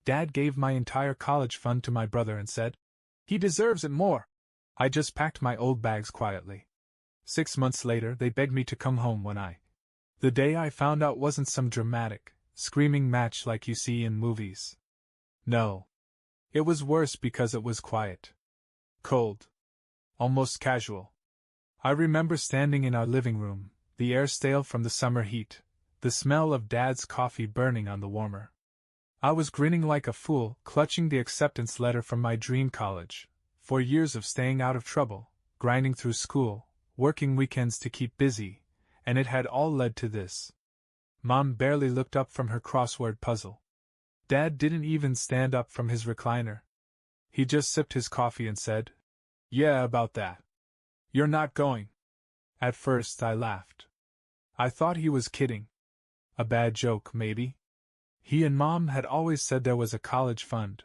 Dad gave my entire college fund to my brother and said, "He deserves it more." I just packed my old bags quietly. 6 months later, they begged me to come home the day I found out wasn't some dramatic, screaming match like you see in movies. No. It was worse because it was quiet. Cold. Almost casual. I remember standing in our living room, the air stale from the summer heat, the smell of Dad's coffee burning on the warmer. I was grinning like a fool, clutching the acceptance letter from my dream college. 4 years of staying out of trouble, grinding through school, working weekends to keep busy, and it had all led to this. Mom barely looked up from her crossword puzzle. Dad didn't even stand up from his recliner. He just sipped his coffee and said, "Yeah, about that. You're not going." At first I laughed. I thought he was kidding. A bad joke, maybe? He and Mom had always said there was a college fund.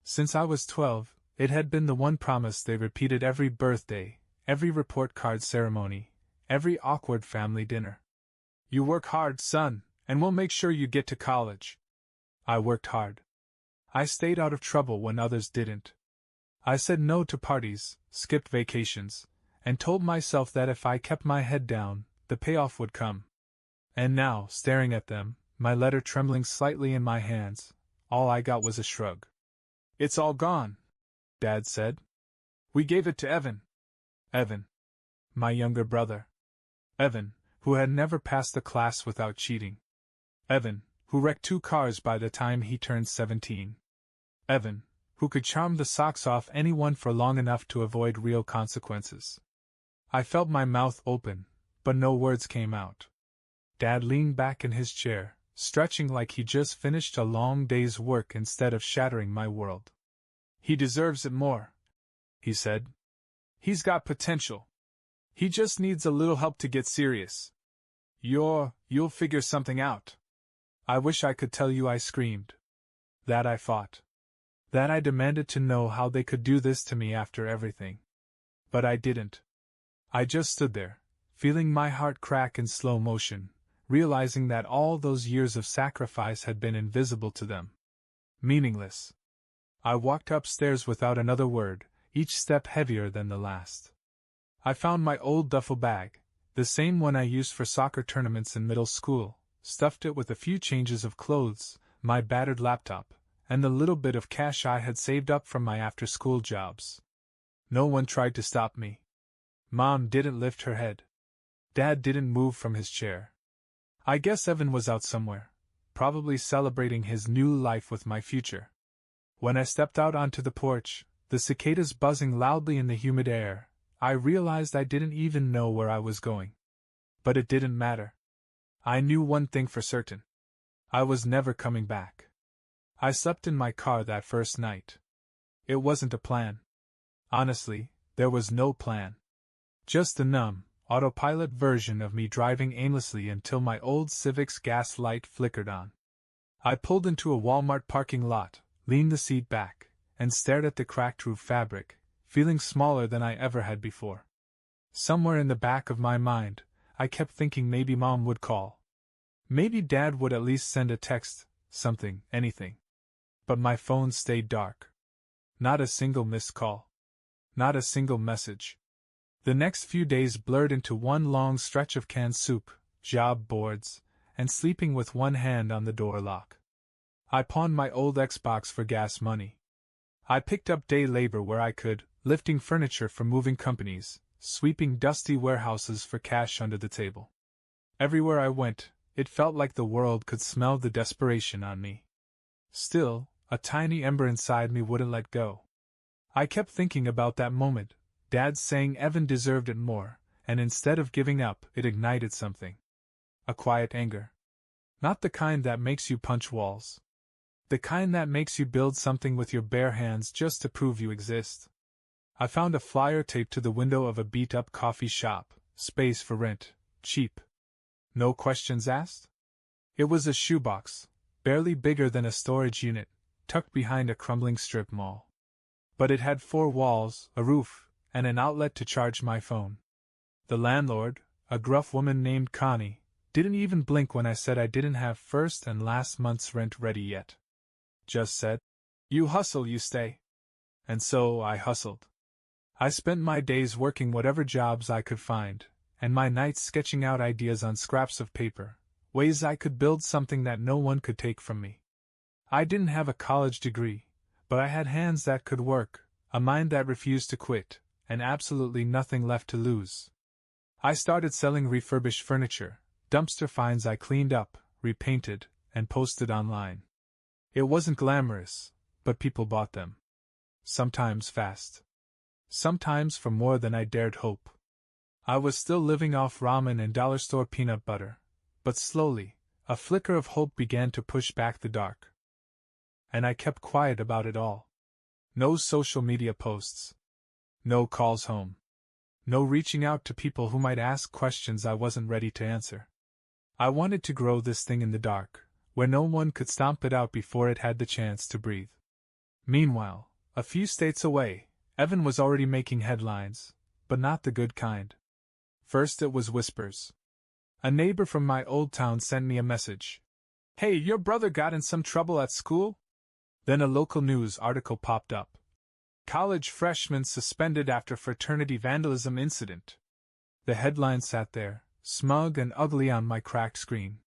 Since I was 12, it had been the one promise they repeated every birthday, every report card ceremony, every awkward family dinner. "You work hard, son, and we'll make sure you get to college." I worked hard. I stayed out of trouble when others didn't. I said no to parties, skipped vacations, and told myself that if I kept my head down, the payoff would come. And now, staring at them, my letter trembling slightly in my hands, all I got was a shrug. "It's all gone," Dad said. "We gave it to Evan." Evan. My younger brother. Evan, who had never passed a class without cheating. Evan, who wrecked 2 cars by the time he turned 17. Evan, who could charm the socks off anyone for long enough to avoid real consequences. I felt my mouth open, but no words came out. Dad leaned back in his chair, stretching like he just finished a long day's work instead of shattering my world. "He deserves it more," he said. "He's got potential. He just needs a little help to get serious. You'll figure something out." I wish I could tell you I screamed. That I fought. That I demanded to know how they could do this to me after everything. But I didn't. I just stood there, feeling my heart crack in slow motion, realizing that all those years of sacrifice had been invisible to them. Meaningless. I walked upstairs without another word, each step heavier than the last. I found my old duffel bag, the same one I used for soccer tournaments in middle school, stuffed it with a few changes of clothes, my battered laptop, and the little bit of cash I had saved up from my after-school jobs. No one tried to stop me. Mom didn't lift her head. Dad didn't move from his chair. I guess Evan was out somewhere, probably celebrating his new life with my future. When I stepped out onto the porch, the cicadas buzzing loudly in the humid air, I realized I didn't even know where I was going. But it didn't matter. I knew one thing for certain. I was never coming back. I slept in my car that first night. It wasn't a plan. Honestly, there was no plan. Just a numb, autopilot version of me driving aimlessly until my old Civic's gas light flickered on. I pulled into a Walmart parking lot, leaned the seat back, and stared at the cracked roof fabric, feeling smaller than I ever had before. Somewhere in the back of my mind, I kept thinking maybe Mom would call. Maybe Dad would at least send a text, something, anything. But my phone stayed dark. Not a single missed call. Not a single message. The next few days blurred into one long stretch of canned soup, job boards, and sleeping with one hand on the door lock. I pawned my old Xbox for gas money. I picked up day labor where I could, lifting furniture for moving companies, sweeping dusty warehouses for cash under the table. Everywhere I went, it felt like the world could smell the desperation on me. Still, a tiny ember inside me wouldn't let go. I kept thinking about that moment, Dad saying Evan deserved it more, and instead of giving up, it ignited something. A quiet anger. Not the kind that makes you punch walls. The kind that makes you build something with your bare hands just to prove you exist. I found a flyer taped to the window of a beat-up coffee shop, space for rent, cheap. No questions asked? It was a shoebox, barely bigger than a storage unit, tucked behind a crumbling strip mall. But it had 4 walls, a roof, and an outlet to charge my phone. The landlord, a gruff woman named Connie, didn't even blink when I said I didn't have first and last month's rent ready yet. just said. You hustle, you stay. And so I hustled. I spent my days working whatever jobs I could find, and my nights sketching out ideas on scraps of paper, ways I could build something that no one could take from me. I didn't have a college degree, but I had hands that could work, a mind that refused to quit, and absolutely nothing left to lose. I started selling refurbished furniture, dumpster finds I cleaned up, repainted, and posted online. It wasn't glamorous, but people bought them. Sometimes fast. Sometimes for more than I dared hope. I was still living off ramen and dollar store peanut butter, but slowly, a flicker of hope began to push back the dark. And I kept quiet about it all. No social media posts. No calls home. No reaching out to people who might ask questions I wasn't ready to answer. I wanted to grow this thing in the dark, where no one could stomp it out before it had the chance to breathe. Meanwhile, a few states away, Evan was already making headlines, but not the good kind. First it was whispers. A neighbor from my old town sent me a message. Hey, your brother got in some trouble at school? Then a local news article popped up. College freshman suspended after fraternity vandalism incident. The headline sat there, smug and ugly on my cracked screen.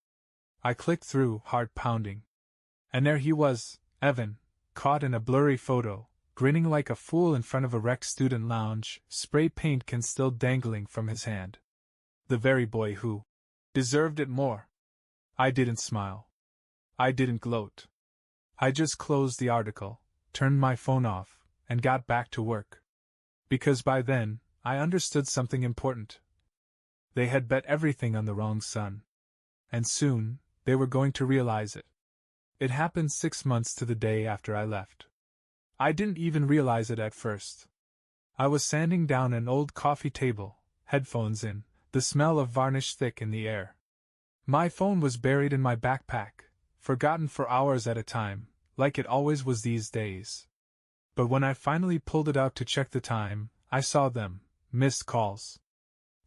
I clicked through, heart pounding. And there he was, Evan, caught in a blurry photo, grinning like a fool in front of a wrecked student lounge, spray paint can still dangling from his hand. The very boy who deserved it more. I didn't smile. I didn't gloat. I just closed the article, turned my phone off, and got back to work. Because by then, I understood something important. They had bet everything on the wrong son. And soon, they were going to realize it. It happened 6 months to the day after I left. I didn't even realize it at first. I was sanding down an old coffee table, headphones in, the smell of varnish thick in the air. My phone was buried in my backpack, forgotten for hours at a time, like it always was these days. But when I finally pulled it out to check the time, I saw them, missed calls.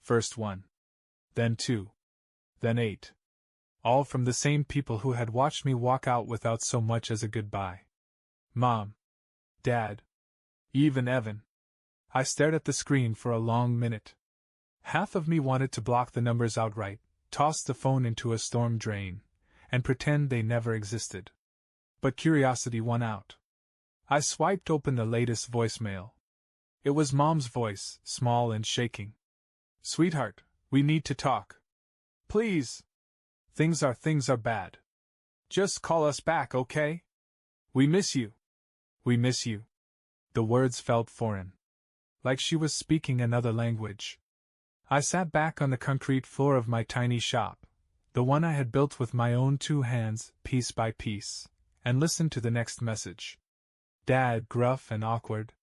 First 1. Then 2. Then 8. All from the same people who had watched me walk out without so much as a goodbye. Mom. Dad. Even Evan. I stared at the screen for a long minute. Half of me wanted to block the numbers outright, toss the phone into a storm drain, and pretend they never existed. But curiosity won out. I swiped open the latest voicemail. It was Mom's voice, small and shaking. Sweetheart, we need to talk. Please. Things are bad. Just call us back, okay? We miss you. We miss you. The words felt foreign. Like she was speaking another language. I sat back on the concrete floor of my tiny shop, the one I had built with my own 2 hands, piece by piece, and listened to the next message. Dad, gruff and awkward.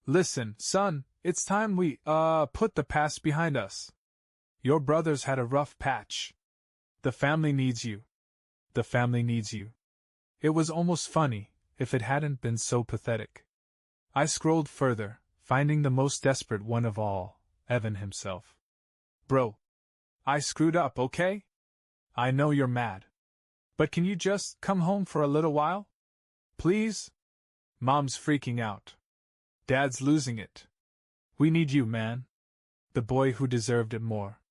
Listen, son, it's time we, put the past behind us. Your brother's had a rough patch. The family needs you. The family needs you. It was almost funny, if it hadn't been so pathetic. I scrolled further, finding the most desperate one of all, Evan himself. Bro. I screwed up, okay? I know you're mad. But can you just come home for a little while? Please? Mom's freaking out. Dad's losing it. We need you, man. The boy who deserved it more.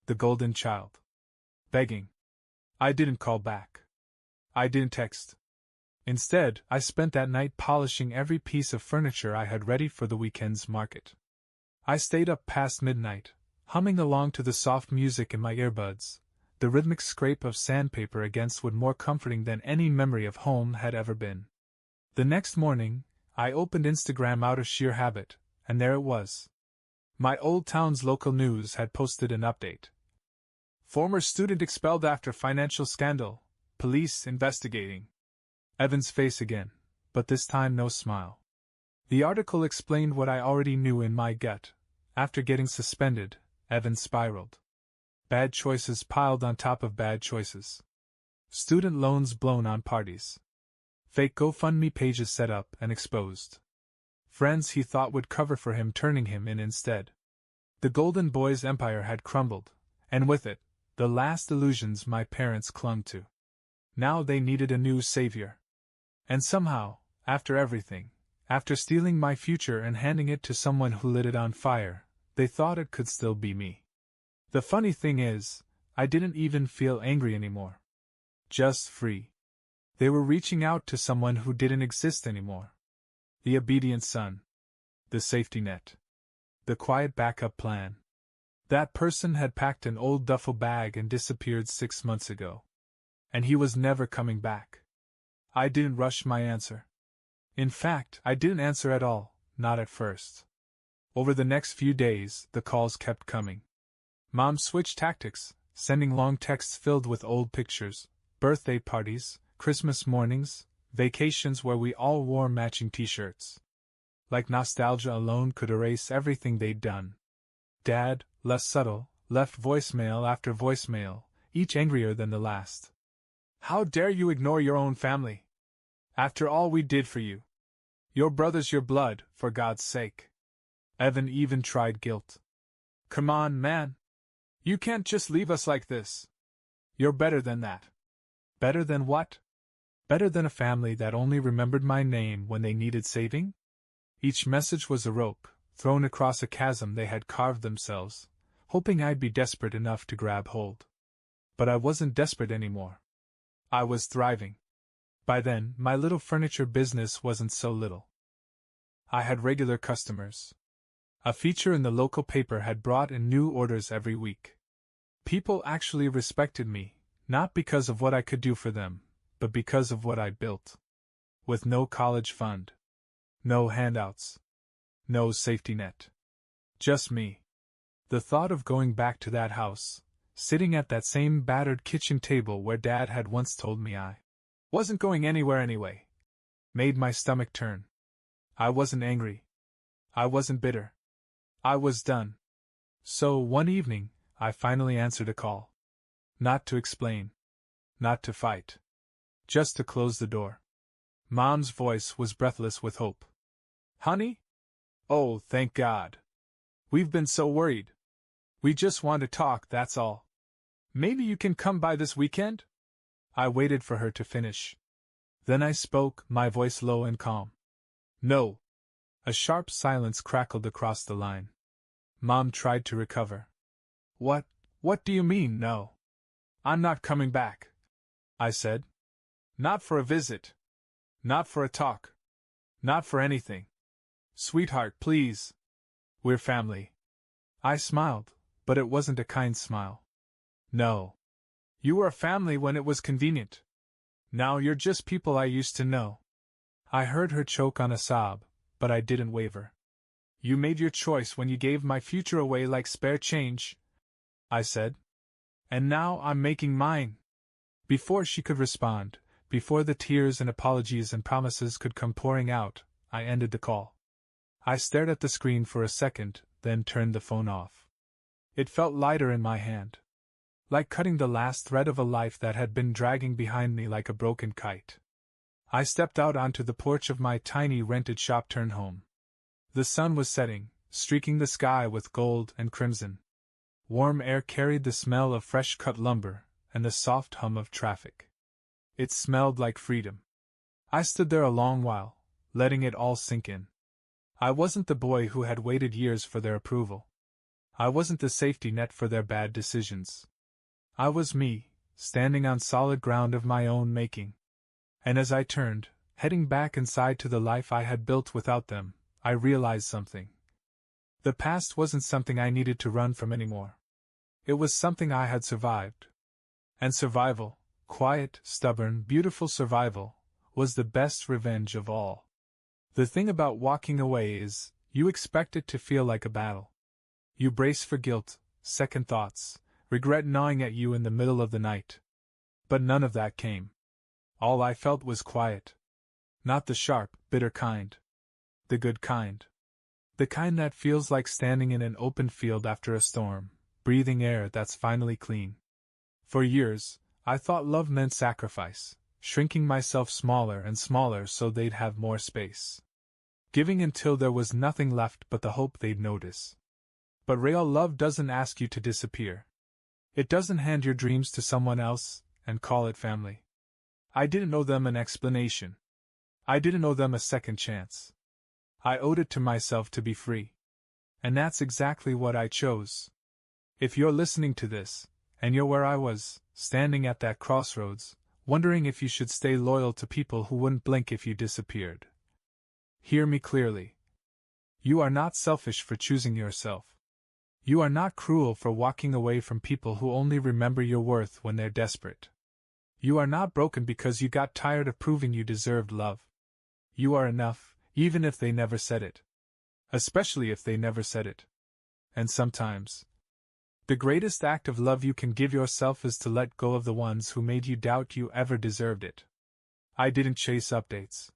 The golden child. Begging. I didn't call back. I didn't text. Instead, I spent that night polishing every piece of furniture I had ready for the weekend's market. I stayed up past midnight, humming along to the soft music in my earbuds, the rhythmic scrape of sandpaper against wood more comforting than any memory of home had ever been. The next morning, I opened Instagram out of sheer habit, and there it was. My old town's local news had posted an update. Former student expelled after financial scandal, police investigating. Evan's face again, but this time no smile. The article explained what I already knew in my gut. After getting suspended, Evan spiraled. Bad choices piled on top of bad choices. Student loans blown on parties. Fake GoFundMe pages set up and exposed. Friends he thought would cover for him turning him in instead. The Golden Boy's empire had crumbled, and with it, the last illusions my parents clung to. Now they needed a new savior. And somehow, after everything, after stealing my future and handing it to someone who lit it on fire, they thought it could still be me. The funny thing is, I didn't even feel angry anymore. Just free. They were reaching out to someone who didn't exist anymore. The obedient son. The safety net. The quiet backup plan. That person had packed an old duffel bag and disappeared 6 months ago. And he was never coming back. I didn't rush my answer. In fact, I didn't answer at all, not at first. Over the next few days, the calls kept coming. Mom switched tactics, sending long texts filled with old pictures, birthday parties, Christmas mornings, vacations where we all wore matching t-shirts. Like nostalgia alone could erase everything they'd done. Dad, less subtle, left voicemail after voicemail, each angrier than the last. How dare you ignore your own family? After all we did for you. Your brother's your blood, for God's sake. Evan even tried guilt. Come on, man. You can't just leave us like this. You're better than that. Better than what? Better than a family that only remembered my name when they needed saving? Each message was a rope, thrown across a chasm they had carved themselves, hoping I'd be desperate enough to grab hold. But I wasn't desperate anymore. I was thriving. By then, my little furniture business wasn't so little. I had regular customers. A feature in the local paper had brought in new orders every week. People actually respected me, not because of what I could do for them, but because of what I built. With no college fund. No handouts. No safety net. Just me. The thought of going back to that house, sitting at that same battered kitchen table where Dad had once told me I wasn't going anywhere anyway, made my stomach turn. I wasn't angry. I wasn't bitter. I was done. So, one evening, I finally answered a call. Not to explain. Not to fight. Just to close the door. Mom's voice was breathless with hope. Honey? Oh, thank God. We've been so worried. We just want to talk, that's all. Maybe you can come by this weekend? I waited for her to finish. Then I spoke, my voice low and calm. No. A sharp silence crackled across the line. Mom tried to recover. What do you mean, no? I'm not coming back, I said. Not for a visit. Not for a talk. Not for anything. Sweetheart, please. We're family. I smiled, but it wasn't a kind smile. No. You were a family when it was convenient. Now you're just people I used to know. I heard her choke on a sob, but I didn't waver. You made your choice when you gave my future away like spare change, I said. And now I'm making mine. Before she could respond, before the tears and apologies and promises could come pouring out, I ended the call. I stared at the screen for a second, then turned the phone off. It felt lighter in my hand. Like cutting the last thread of a life that had been dragging behind me like a broken kite. I stepped out onto the porch of my tiny rented shop turn home. The sun was setting, streaking the sky with gold and crimson. Warm air carried the smell of fresh-cut lumber and the soft hum of traffic. It smelled like freedom. I stood there a long while, letting it all sink in. I wasn't the boy who had waited years for their approval. I wasn't the safety net for their bad decisions. I was me, standing on solid ground of my own making. And as I turned, heading back inside to the life I had built without them, I realized something. The past wasn't something I needed to run from anymore. It was something I had survived. And survival, quiet, stubborn, beautiful survival, was the best revenge of all. The thing about walking away is, you expect it to feel like a battle. You brace for guilt, second thoughts, regret gnawing at you in the middle of the night. But none of that came. All I felt was quiet. Not the sharp, bitter kind. The good kind. The kind that feels like standing in an open field after a storm, breathing air that's finally clean. For years, I thought love meant sacrifice, shrinking myself smaller and smaller so they'd have more space. Giving until there was nothing left but the hope they'd notice. But real love doesn't ask you to disappear. It doesn't hand your dreams to someone else and call it family. I didn't owe them an explanation. I didn't owe them a second chance. I owed it to myself to be free. And that's exactly what I chose. If you're listening to this, and you're where I was, standing at that crossroads, wondering if you should stay loyal to people who wouldn't blink if you disappeared, hear me clearly. You are not selfish for choosing yourself. You are not cruel for walking away from people who only remember your worth when they're desperate. You are not broken because you got tired of proving you deserved love. You are enough, even if they never said it. Especially if they never said it. And sometimes, the greatest act of love you can give yourself is to let go of the ones who made you doubt you ever deserved it. I didn't chase updates.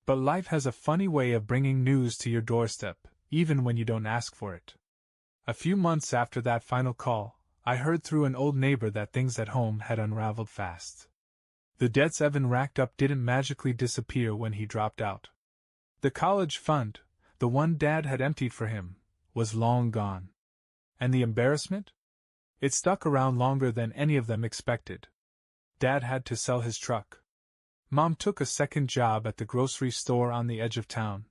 But life has a funny way of bringing news to your doorstep, even when you don't ask for it. A few months after that final call, I heard through an old neighbor that things at home had unraveled fast. The debts Evan racked up didn't magically disappear when he dropped out. The college fund, the one Dad had emptied for him, was long gone. And the embarrassment? It stuck around longer than any of them expected. Dad had to sell his truck. Mom took a second job at the grocery store on the edge of town.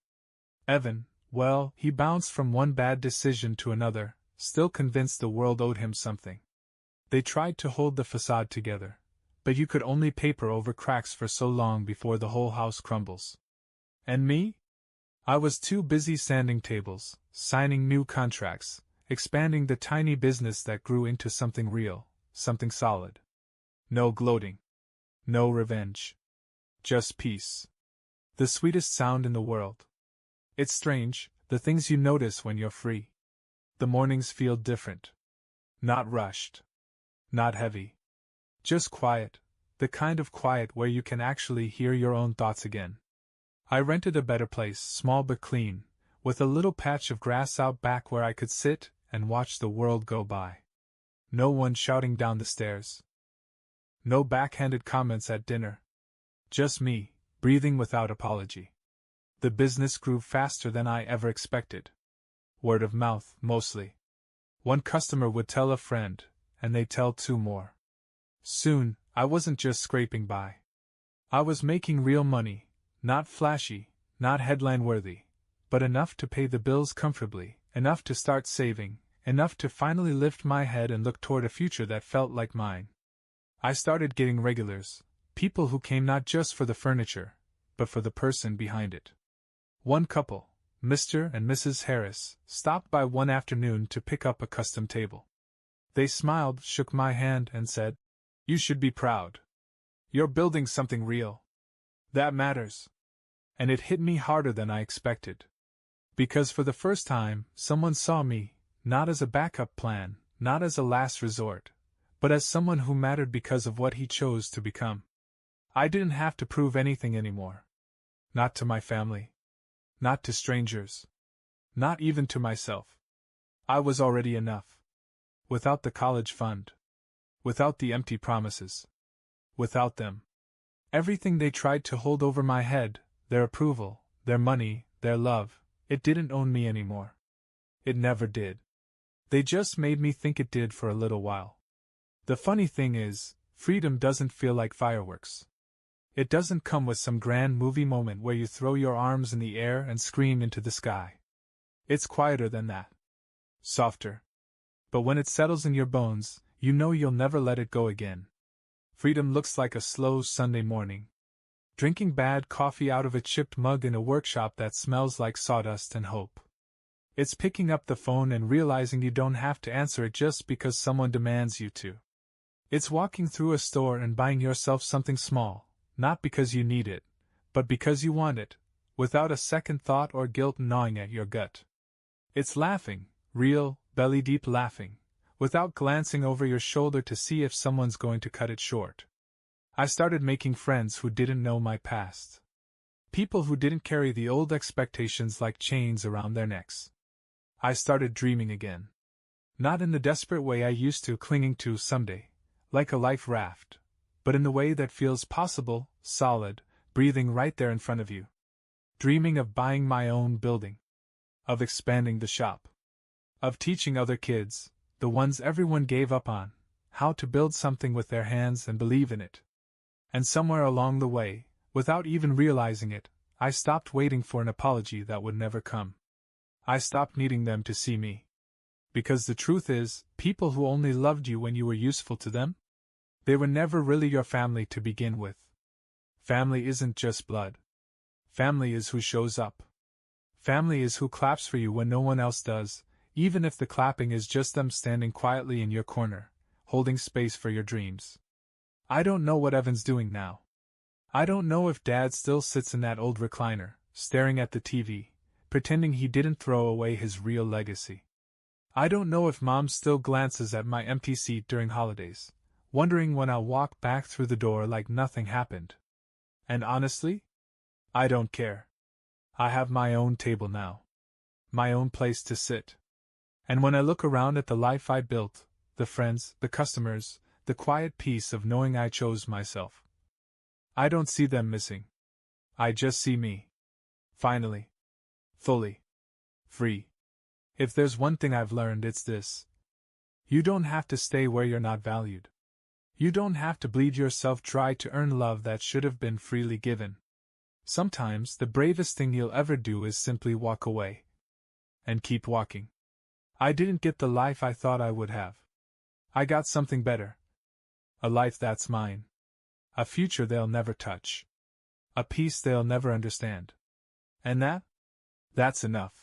Evan, well, he bounced from one bad decision to another, still convinced the world owed him something. They tried to hold the facade together, but you could only paper over cracks for so long before the whole house crumbles. And me? I was too busy sanding tables, signing new contracts, expanding the tiny business that grew into something real, something solid. No gloating. No revenge. Just peace. The sweetest sound in the world. It's strange, the things you notice when you're free. The mornings feel different. Not rushed. Not heavy. Just quiet, the kind of quiet where you can actually hear your own thoughts again. I rented a better place, small but clean, with a little patch of grass out back where I could sit and watch the world go by. No one shouting down the stairs. No backhanded comments at dinner. Just me, breathing without apology. The business grew faster than I ever expected. Word of mouth, mostly. One customer would tell a friend, and they'd tell two more. Soon, I wasn't just scraping by. I was making real money, not flashy, not headline-worthy, but enough to pay the bills comfortably, enough to start saving, enough to finally lift my head and look toward a future that felt like mine. I started getting regulars, people who came not just for the furniture, but for the person behind it. One couple, Mr. and Mrs. Harris, stopped by one afternoon to pick up a custom table. They smiled, shook my hand, and said, "You should be proud. You're building something real. That matters." And it hit me harder than I expected. Because for the first time, someone saw me, not as a backup plan, not as a last resort, but as someone who mattered because of what he chose to become. I didn't have to prove anything anymore. Not to my family. Not to strangers. Not even to myself. I was already enough. Without the college fund. Without the empty promises. Without them. Everything they tried to hold over my head, their approval, their money, their love, it didn't own me anymore. It never did. They just made me think it did for a little while. The funny thing is, freedom doesn't feel like fireworks. It doesn't come with some grand movie moment where you throw your arms in the air and scream into the sky. It's quieter than that. Softer. But when it settles in your bones, you know you'll never let it go again. Freedom looks like a slow Sunday morning. Drinking bad coffee out of a chipped mug in a workshop that smells like sawdust and hope. It's picking up the phone and realizing you don't have to answer it just because someone demands you to. It's walking through a store and buying yourself something small, not because you need it, but because you want it, without a second thought or guilt gnawing at your gut. It's laughing, real, belly-deep laughing, without glancing over your shoulder to see if someone's going to cut it short. I started making friends who didn't know my past. People who didn't carry the old expectations like chains around their necks. I started dreaming again. Not in the desperate way I used to, clinging to someday, like a life raft, but in the way that feels possible, solid, breathing right there in front of you. Dreaming of buying my own building. Of expanding the shop. Of teaching other kids, the ones everyone gave up on, how to build something with their hands and believe in it. And somewhere along the way, without even realizing it, I stopped waiting for an apology that would never come. I stopped needing them to see me. Because the truth is, people who only loved you when you were useful to them? They were never really your family to begin with. Family isn't just blood. Family is who shows up. Family is who claps for you when no one else does, even if the clapping is just them standing quietly in your corner, holding space for your dreams. I don't know what Evan's doing now. I don't know if Dad still sits in that old recliner, staring at the TV, pretending he didn't throw away his real legacy. I don't know if Mom still glances at my empty seat during holidays, wondering when I'll walk back through the door like nothing happened. And honestly, I don't care. I have my own table now. My own place to sit. And when I look around at the life I built, the friends, the customers, the quiet peace of knowing I chose myself, I don't see them missing. I just see me. Finally. Fully. Free. If there's one thing I've learned, it's this. You don't have to stay where you're not valued. You don't have to bleed yourself dry to earn love that should have been freely given. Sometimes the bravest thing you'll ever do is simply walk away. And keep walking. I didn't get the life I thought I would have. I got something better. A life that's mine. A future they'll never touch. A peace they'll never understand. And that's enough.